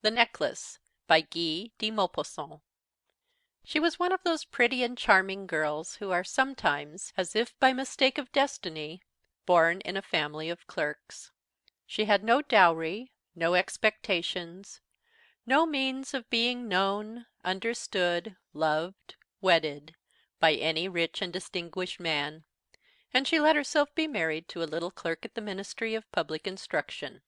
The Necklace, by Guy de Maupassant. She was one of those pretty and charming girls who are sometimes, as if by mistake of destiny, born in a family of clerks. She had no dowry, no expectations, no means of being known, understood, loved, wedded, by any rich and distinguished man, and she let herself be married to a little clerk at the Ministry of Public Instruction.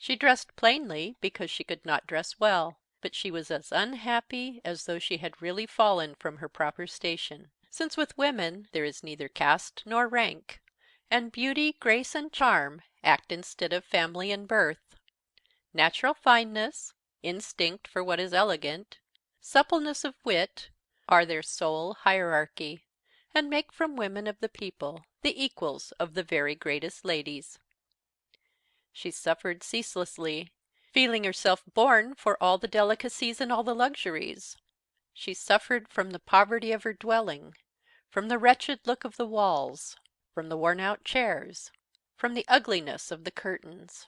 She dressed plainly, because she could not dress well; but she was as unhappy as though she had really fallen from her proper station, since with women there is neither caste nor rank, and beauty, grace, and charm act instead of family and birth. Natural fineness, instinct for what is elegant, suppleness of wit, are their sole hierarchy, and make from women of the people the equals of the very greatest ladies. She suffered ceaselessly, feeling herself born for all the delicacies and all the luxuries. She suffered from the poverty of her dwelling, from the wretched look of the walls, from the worn out chairs, from the ugliness of the curtains.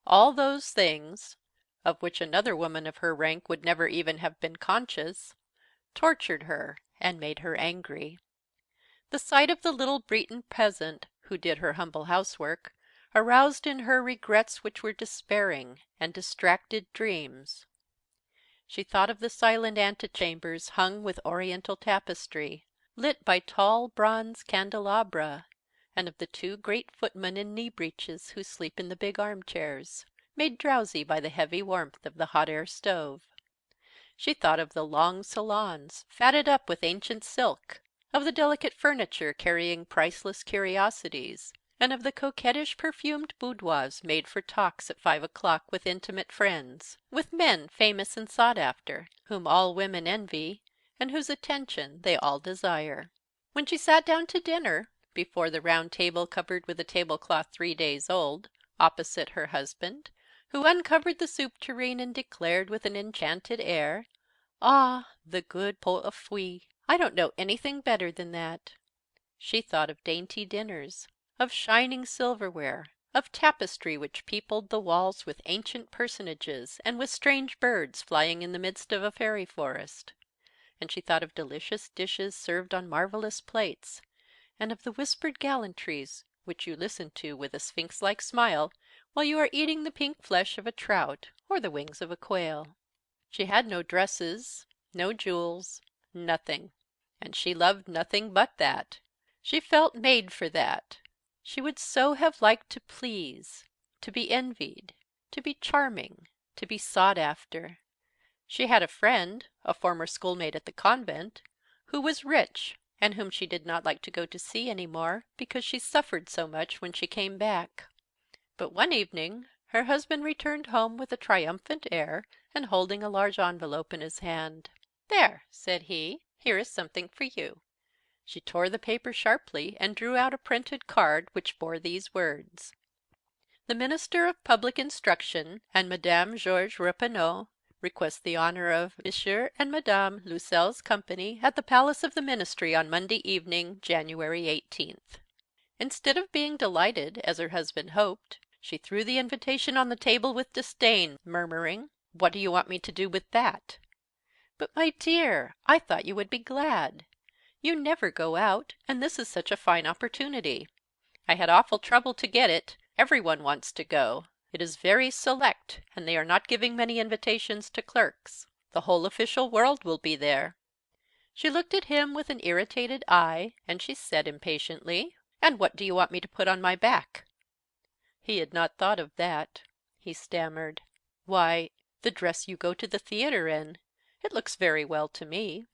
All those things, of which another woman of her rank would never even have been conscious, tortured her and made her angry. The sight of the little Breton peasant, who did her humble housework, aroused in her regrets which were despairing, and distracted dreams. She thought of the silent antechambers hung with Oriental tapestry, lit by tall bronze candelabra, and of the two great footmen in knee breeches who sleep in the big armchairs, made drowsy by the heavy warmth of the hot air stove. She thought of the long salons, fatted up with ancient silk, of the delicate furniture carrying priceless curiosities, and of the coquettish perfumed boudoirs made for talks at 5 o'clock with intimate friends, with men famous and sought after, whom all women envy, and whose attention they all desire. When she sat down to dinner, before the round table covered with a tablecloth 3 days old, opposite her husband, who uncovered the soup tureen and declared with an enchanted air, "Ah, the good pot au feu! I don't know anything better than that," she thought of dainty dinners, of shining silverware, of tapestry which peopled the walls with ancient personages, and with strange birds flying in the midst of a fairy forest; and she thought of delicious dishes served on marvellous plates, and of the whispered gallantries which you listen to with a sphinx-like smile while you are eating the pink flesh of a trout or the wings of a quail. She had no dresses, no jewels, nothing; and she loved nothing but that. She felt made for that. She would so have liked to please, to be envied, to be charming, to be sought after. She had a friend, a former schoolmate at the convent, who was rich, and whom she did not like to go to see any more, because she suffered so much when she came back. But one evening her husband returned home with a triumphant air, and holding a large envelope in his hand. "There," said he, "here is something for you." She tore the paper sharply, and drew out a printed card, which bore these words: "The Minister of Public Instruction and Madame Georges Rapinot request the honour of Monsieur and Madame Loisel's company at the Palace of the Ministry on Monday evening, January 18th." Instead of being delighted, as her husband hoped, she threw the invitation on the table with disdain, murmuring, "What do you want me to do with that?" "But, my dear, I thought you would be glad. You never go out, and this is such a fine opportunity. I had awful trouble to get it. Every one wants to go. It is very select, and they are not giving many invitations to clerks. The whole official world will be there." She looked at him with an irritated eye, and she said impatiently, "And what do you want me to put on my back?" He had not thought of that. He stammered, "Why, the dress you go to the theatre in. It looks very well to me."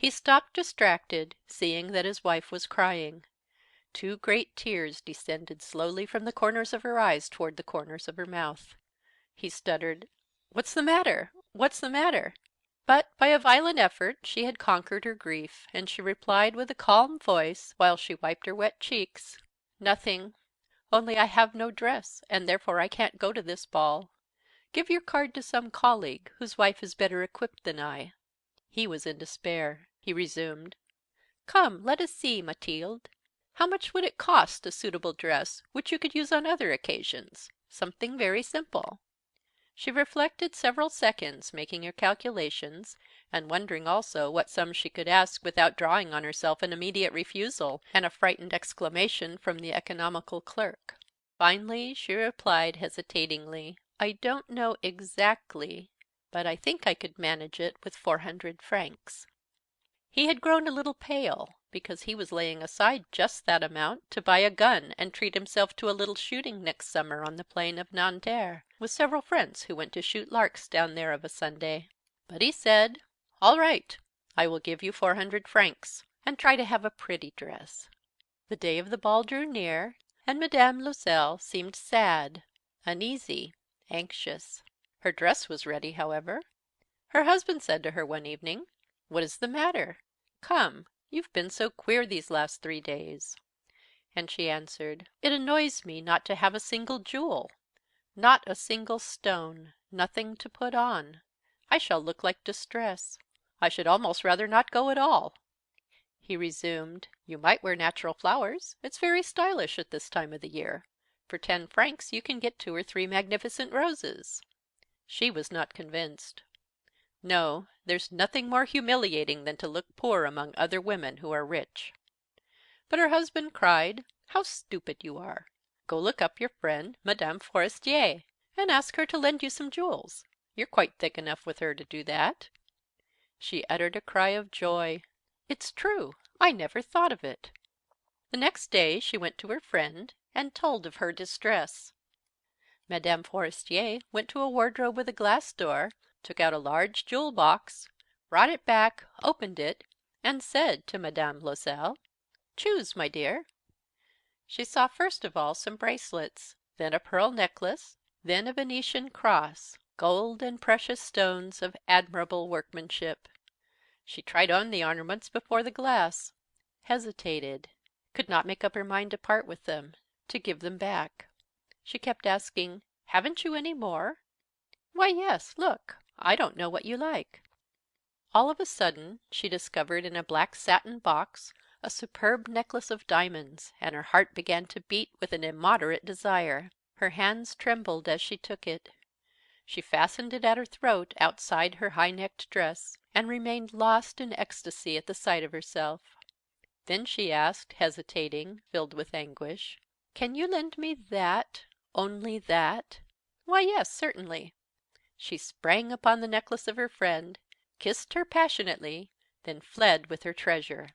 He stopped distracted, seeing that his wife was crying. Two great tears descended slowly from the corners of her eyes toward the corners of her mouth. He stuttered, "What's the matter? What's the matter?" But, by a violent effort, she had conquered her grief, and she replied with a calm voice, while she wiped her wet cheeks, "Nothing. Only I have no dress, and therefore I can't go to this ball. Give your card to some colleague, whose wife is better equipped than I." He was in despair. He resumed, "Come, let us see, Mathilde. How much would it cost, a suitable dress, which you could use on other occasions? Something very simple." She reflected several seconds, making her calculations, and wondering also what sum she could ask without drawing on herself an immediate refusal, and a frightened exclamation from the economical clerk. Finally she replied hesitatingly, "I don't know exactly, but I think I could manage it with 400 francs." He had grown a little pale, because he was laying aside just that amount to buy a gun and treat himself to a little shooting next summer on the plain of Nanterre, with several friends who went to shoot larks down there of a Sunday. But he said, "All right, I will give you 400 francs, and try to have a pretty dress." The day of the ball drew near, and Madame Loisel seemed sad, uneasy, anxious. Her dress was ready, however. Her husband said to her one evening, "What is the matter? Come, you've been so queer these last 3 days." And she answered, "It annoys me not to have a single jewel, not a single stone, nothing to put on. I shall look like distress. I should almost rather not go at all." He resumed, "You might wear natural flowers. It's very stylish at this time of the year. For 10 francs you can get 2 or 3 magnificent roses." She was not convinced. "No, there's nothing more humiliating than to look poor among other women who are rich." But her husband cried, "How stupid you are! Go look up your friend Madame Forestier, and ask her to lend you some jewels. You're quite thick enough with her to do that." She uttered a cry of joy. "It's true! I never thought of it." The next day she went to her friend, and told of her distress. Madame Forestier went to a wardrobe with a glass door, took out a large jewel box, brought it back, opened it, and said to Madame Loisel, "Choose, my dear." She saw first of all some bracelets, then a pearl necklace, then a Venetian cross, gold and precious stones of admirable workmanship. She tried on the ornaments before the glass, hesitated, could not make up her mind to part with them, to give them back. She kept asking, "Haven't you any more?" "Why, yes, look. I don't know what you like." All of a sudden she discovered in a black satin box a superb necklace of diamonds, and her heart began to beat with an immoderate desire. Her hands trembled as she took it. She fastened it at her throat outside her high necked dress, and remained lost in ecstasy at the sight of herself. Then she asked, hesitating, filled with anguish, "Can you lend me that, only that?" "Why, yes, certainly." She sprang upon the necklace of her friend, kissed her passionately, then fled with her treasure.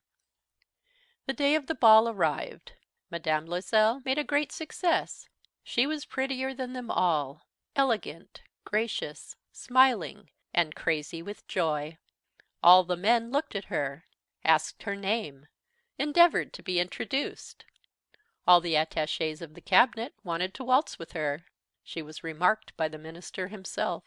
The day of the ball arrived. Madame Loisel made a great success. She was prettier than them all, elegant, gracious, smiling, and crazy with joy. All the men looked at her, asked her name, endeavored to be introduced. All the attachés of the cabinet wanted to waltz with her. She was remarked by the minister himself.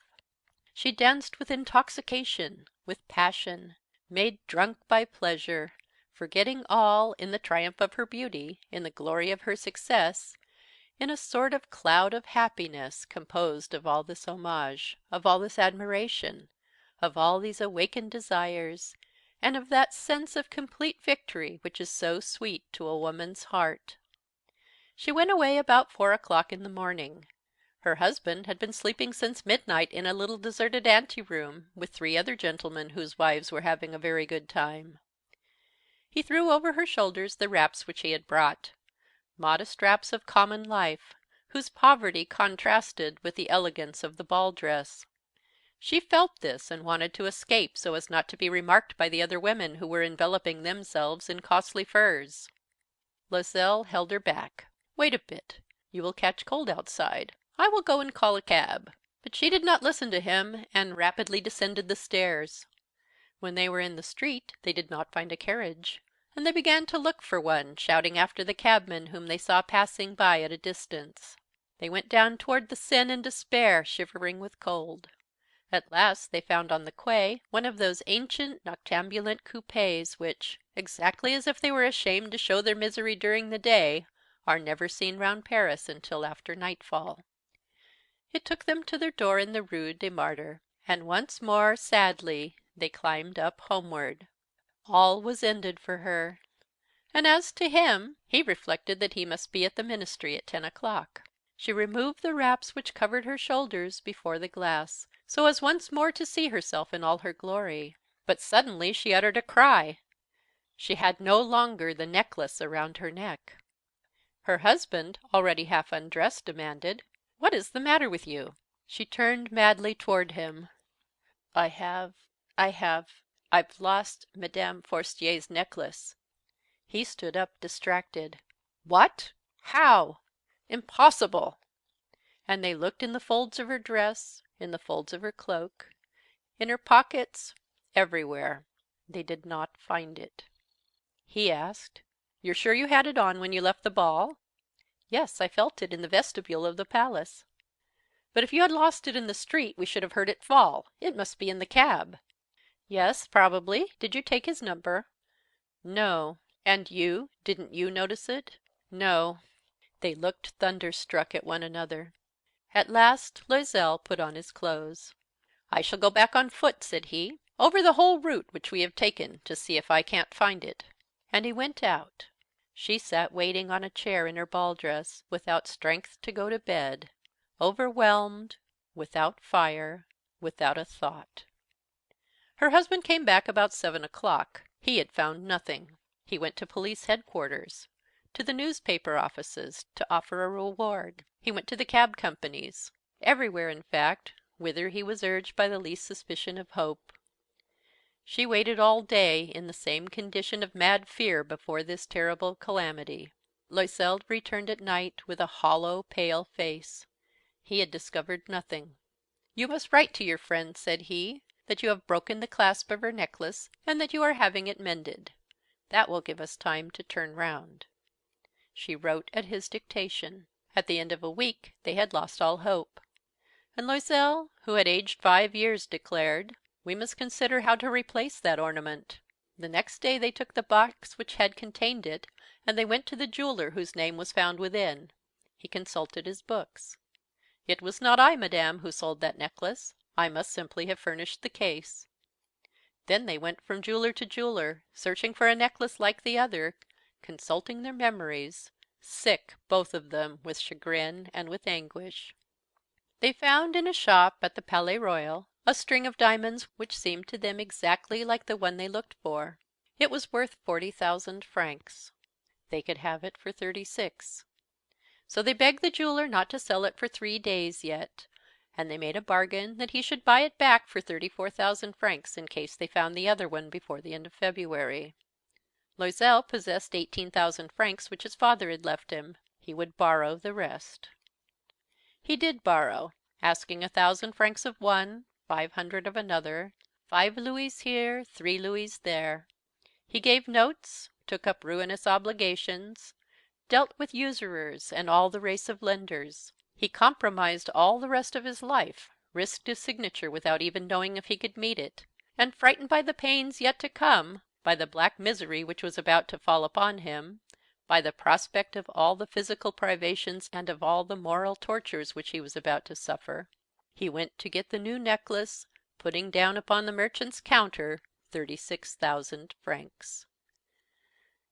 She danced with intoxication, with passion, made drunk by pleasure, forgetting all, in the triumph of her beauty, in the glory of her success, in a sort of cloud of happiness composed of all this homage, of all this admiration, of all these awakened desires, and of that sense of complete victory which is so sweet to a woman's heart. She went away about 4 o'clock in the morning. Her husband had been sleeping since midnight in a little deserted anteroom, with 3 other gentlemen whose wives were having a very good time. He threw over her shoulders the wraps which he had brought, modest wraps of common life, whose poverty contrasted with the elegance of the ball dress. She felt this, and wanted to escape, so as not to be remarked by the other women who were enveloping themselves in costly furs. Loisel held her back. "Wait a bit. You will catch cold outside. I will go and call a cab." But she did not listen to him, and rapidly descended the stairs. When they were in the street they did not find a carriage, and they began to look for one, shouting after the cabmen whom they saw passing by at a distance. They went down toward the Seine in despair, shivering with cold. At last they found on the quay one of those ancient noctambulent coupés which, exactly as if they were ashamed to show their misery during the day, are never seen round Paris until after nightfall. It took them to their door in the Rue des Martyrs, and once more, sadly, they climbed up homeward. All was ended for her. And as to him, he reflected that he must be at the Ministry at 10 o'clock. She removed the wraps which covered her shoulders before the glass, so as once more to see herself in all her glory. But suddenly she uttered a cry. She had no longer the necklace around her neck. Her husband, already half undressed, demanded, "What is the matter with you?" She turned madly toward him. "I I've lost Madame Forestier's necklace." He stood up, distracted. "What? How? Impossible!" And they looked in the folds of her dress, in the folds of her cloak, in her pockets, everywhere. They did not find it. He asked, "You're sure you had it on when you left the ball?" "Yes, I felt it in the vestibule of the palace." "But if you had lost it in the street we should have heard it fall. It must be in the cab." "Yes, probably. Did you take his number?" "No." "And you? Didn't you notice it?" "No." They looked thunderstruck at one another. At last Loisel put on his clothes. "I shall go back on foot," said he, "over the whole route which we have taken, to see if I can't find it." And he went out. She sat waiting on a chair in her ball dress, without strength to go to bed, overwhelmed, without fire, without a thought. Her husband came back about 7 o'clock. He had found nothing. He went to police headquarters, to the newspaper offices, to offer a reward. He went to the cab companies, everywhere, in fact, whither he was urged by the least suspicion of hope. She waited all day in the same condition of mad fear before this terrible calamity. Loisel returned at night with a hollow, pale face. He had discovered nothing. "You must write to your friend," said he, "that you have broken the clasp of her necklace, and that you are having it mended. That will give us time to turn round." She wrote at his dictation. At the end of a week they had lost all hope. And Loisel, who had aged 5 years, declared, "We must consider how to replace that ornament." The next day they took the box which had contained it, and they went to the jeweler whose name was found within. He consulted his books. "It was not I, madame, who sold that necklace. I must simply have furnished the case." Then they went from jeweler to jeweler, searching for a necklace like the other, consulting their memories, sick, both of them, with chagrin and with anguish. They found in a shop at the Palais Royal a string of diamonds which seemed to them exactly like the one they looked for. It was worth 40,000 francs. They could have it for 36. So they begged the jeweler not to sell it for 3 days yet, and they made a bargain that he should buy it back for 34,000 francs in case they found the other one before the end of February. Loisel possessed 18,000 francs which his father had left him. He would borrow the rest. He did borrow, asking 1,000 francs of one, 500 of another, 5 louis here, 3 louis there. He gave notes, took up ruinous obligations, dealt with usurers and all the race of lenders. He compromised all the rest of his life, risked his signature without even knowing if he could meet it, and frightened by the pains yet to come, by the black misery which was about to fall upon him, by the prospect of all the physical privations and of all the moral tortures which he was about to suffer, he went to get the new necklace, putting down upon the merchant's counter 36,000 francs.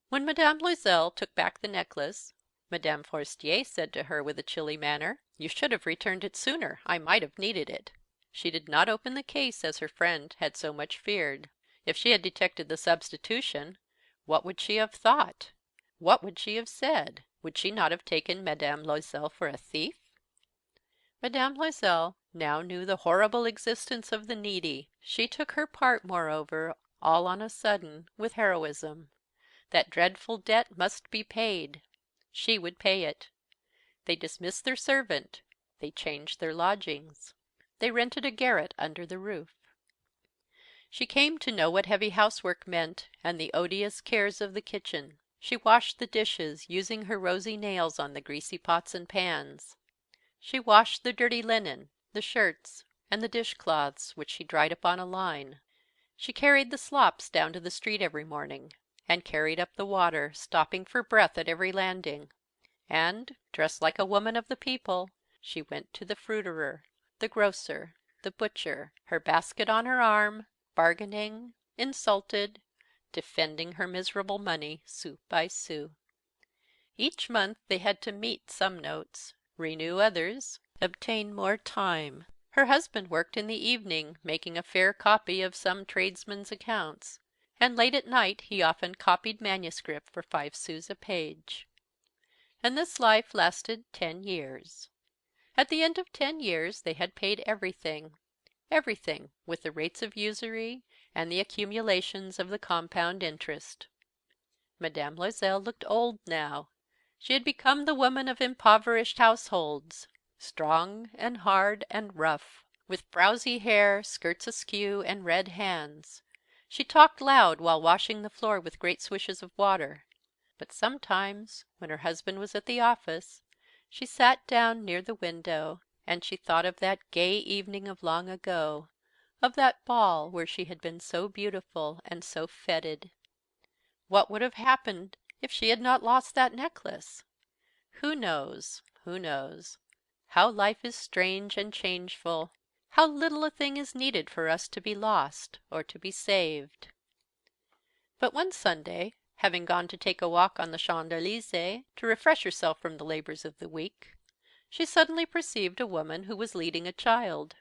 When Madame Loisel took back the necklace, Madame Forestier said to her with a chilly manner, "You should have returned it sooner. I might have needed it." She did not open the case as her friend had so much feared. If she had detected the substitution, what would she have thought? What would she have said? Would she not have taken Madame Loisel for a thief? Madame Loisel now knew the horrible existence of the needy. She took her part, moreover, all on a sudden, with heroism. That dreadful debt must be paid. She would pay it. They dismissed their servant. They changed their lodgings. They rented a garret under the roof. She came to know what heavy housework meant, and the odious cares of the kitchen. She washed the dishes, using her rosy nails on the greasy pots and pans. She washed the dirty linen, the shirts, and the dishcloths, which she dried upon a line. She carried the slops down to the street every morning, and carried up the water, stopping for breath at every landing. And, dressed like a woman of the people, she went to the fruiterer, the grocer, the butcher, her basket on her arm, bargaining, insulted, defending her miserable money, sou by sou. Each month they had to meet some notes. renew others, obtain more time. Her husband worked in the evening, making a fair copy of some tradesman's accounts, and late at night he often copied manuscript for 5 sous a page. And this life lasted 10 years. At the end of 10 years they had paid everything, with the rates of usury and the accumulations of the compound interest. Madame Loisel looked old now. She had become the woman of impoverished households, strong and hard and rough, with frowsy hair, skirts askew, and red hands. She talked loud while washing the floor with great swishes of water. But sometimes, when her husband was at the office, she sat down near the window, and she thought of that gay evening of long ago, of that ball where she had been so beautiful and so feted. What would have happened if she had not lost that necklace? Who knows? Who knows? How life is strange and changeful! How little a thing is needed for us to be lost or to be saved! But one Sunday, having gone to take a walk on the Champs Elysees, to refresh herself from the labors of the week, she suddenly perceived a woman who was leading a child.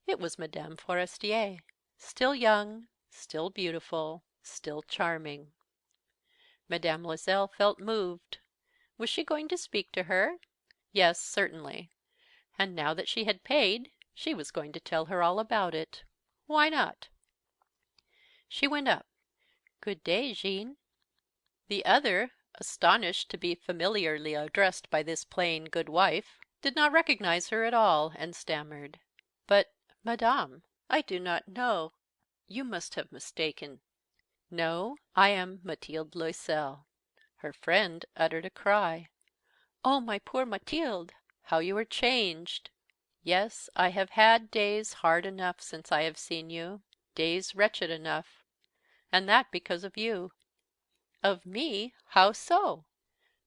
It was Mme. Forestier, still young, still beautiful, still charming. Mme. Loisel felt moved. Was she going to speak to her? Yes, certainly. And now that she had paid, she was going to tell her all about it. Why not? She went up. "Good day, Jean." The other, astonished to be familiarly addressed by this plain, good wife, did not recognize her at all, and stammered, "But, madame, I do not know. You must have mistaken." "No, I am Mathilde Loisel." Her friend uttered a cry. "Oh, my poor Mathilde! How you are changed!" "Yes, I have had days hard enough since I have seen you, days wretched enough, and that because of you." "Of me? How so?"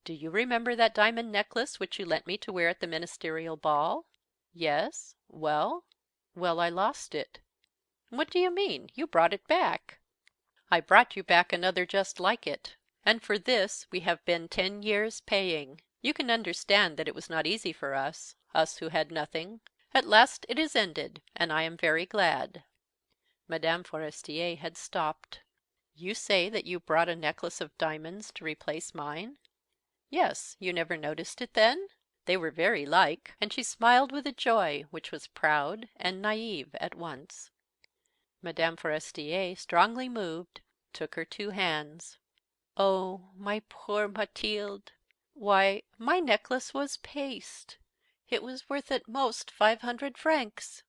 "Do you remember that diamond necklace which you lent me to wear at the ministerial ball?" "Yes. Well?" "Well, I lost it." "What do you mean? You brought it back." "I brought you back another just like it. And for this we have been 10 years paying. You can understand that it was not easy for us who had nothing. At last it is ended, and I am very glad." Mme. Forestier had stopped. "You say that you brought a necklace of diamonds to replace mine?" "Yes. You never noticed it then? They were very like." And she smiled with a joy which was proud and naïve at once. Mme. Forestier, strongly moved, took her two hands. "Oh, my poor Mathilde! Why, my necklace was paste. It was worth at most 500 francs.